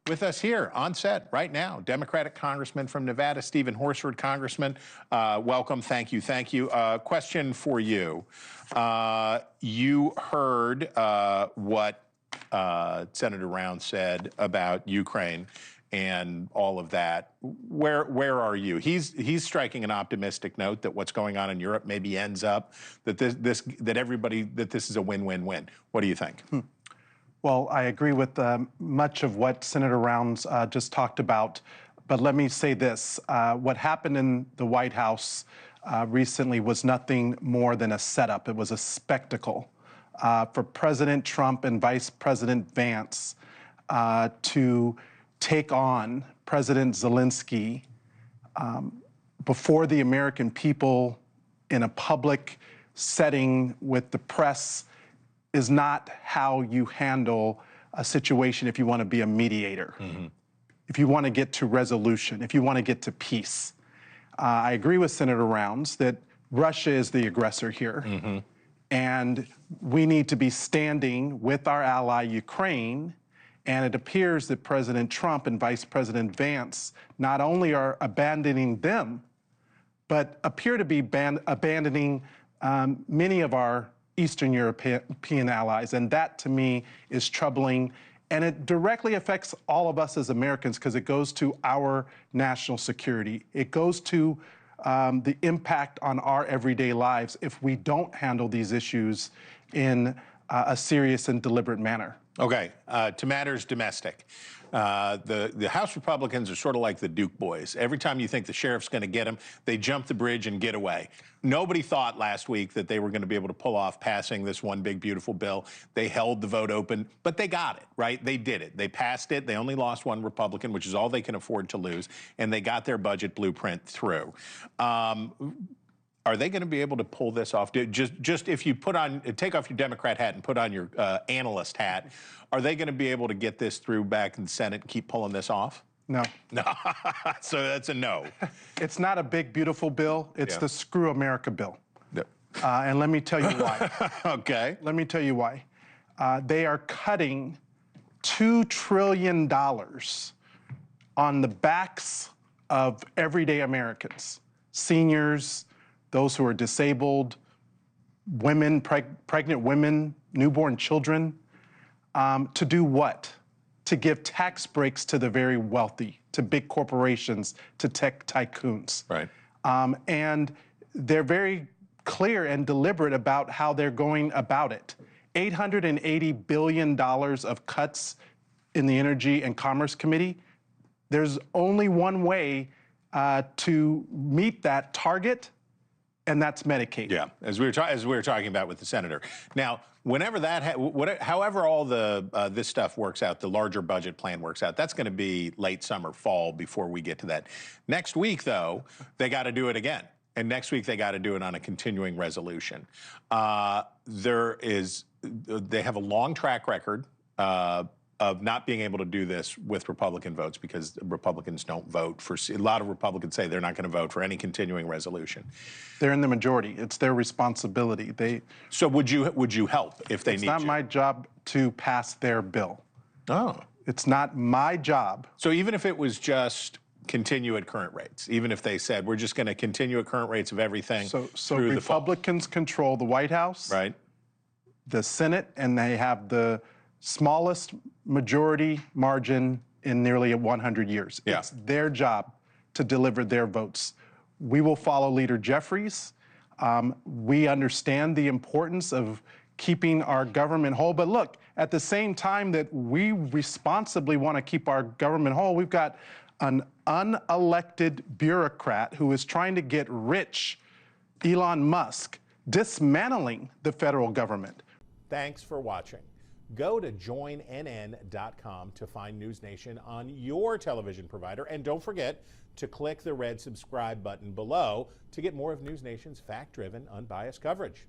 With us here on set right now, Democratic Congressman from Nevada, Stephen Horsford, Congressman. Welcome. Thank you. Thank you. Question for you. You heard what Senator Rounds said about Ukraine and all of that. Where are you? He's striking an optimistic note that what's going on in Europe maybe ends up that this is a win-win-win. What do you think? Well, I agree with much of what Senator Rounds just talked about, but let me say this. What happened in the White House recently was nothing more than a setup. It was a spectacle for President Trump and Vice President Vance to take on President Zelenskyy before the American people in a public setting with the press is not how you handle a situation if you want to be a mediator, if you want to get to resolution, if you want to get to peace. I agree with Senator Rounds that Russia is the aggressor here, and we need to be standing with our ally Ukraine. And it appears that President Trump and Vice President Vance not only are abandoning them, but appear to be abandoning many of our Eastern European allies. And that, to me, is troubling. And it directly affects all of us as Americans because it goes to our national security. It goes to the impact on our everyday lives if we don't handle these issues in a serious and deliberate manner. Okay, to matters domestic. The House Republicans are sort of like the Duke boys. Every time you think the sheriff's going to get them, they jump the bridge and get away. Nobody thought last week that they were going to be able to pull off passing this one big, beautiful bill. They held the vote open, but they got it, right? They did it. They passed it. They only lost one Republican, which is all they can afford to lose, and they got their budget blueprint through. Are they going to be able to pull this off? Just if you take off your Democrat hat and put on your analyst hat, are they going to be able to get this through back in the Senate and keep pulling this off? No. No. So that's a no. It's not a big, beautiful bill. It's the Screw America bill. Yep. And let me tell you why. Okay. Let me tell you why. They are cutting $2 trillion on the backs of everyday Americans, seniors, those who are disabled, women, pregnant women, newborn children, to do what? To give tax breaks to the very wealthy, to big corporations, to tech tycoons. Right. And they're very clear and deliberate about how they're going about it. $880 billion of cuts in the Energy and Commerce Committee. There's only one way to meet that target, and that's Medicaid. Yeah, as we were talking about with the senator. Now, whenever however all this stuff works out, the larger budget plan works out, that's going to be late summer, fall before we get to that. Next week, though, they got to do it again. And next week, they got to do it on a continuing resolution. They have a long track record of not being able to do this with Republican votes because Republicans don't vote for, a lot of Republicans say they're not going to vote for any continuing resolution. They're in the majority. It's their responsibility. So would you help if they need to? It's not my job to pass their bill. Oh. It's not my job. So even if it was just continue at current rates, even if they said we're just going to continue at current rates of everything So Republicans control the White House, right, the Senate, and they have the smallest majority margin in nearly 100 years. Yeah. It's their job to deliver their votes. We will follow Leader Jeffries. We understand the importance of keeping our government whole. But look, at the same time that we responsibly want to keep our government whole, we've got an unelected bureaucrat who is trying to get rich, Elon Musk, dismantling the federal government. Thanks for watching. Go to joinnn.com to find NewsNation on your television provider. And don't forget to click the red subscribe button below to get more of NewsNation's fact-driven, unbiased coverage.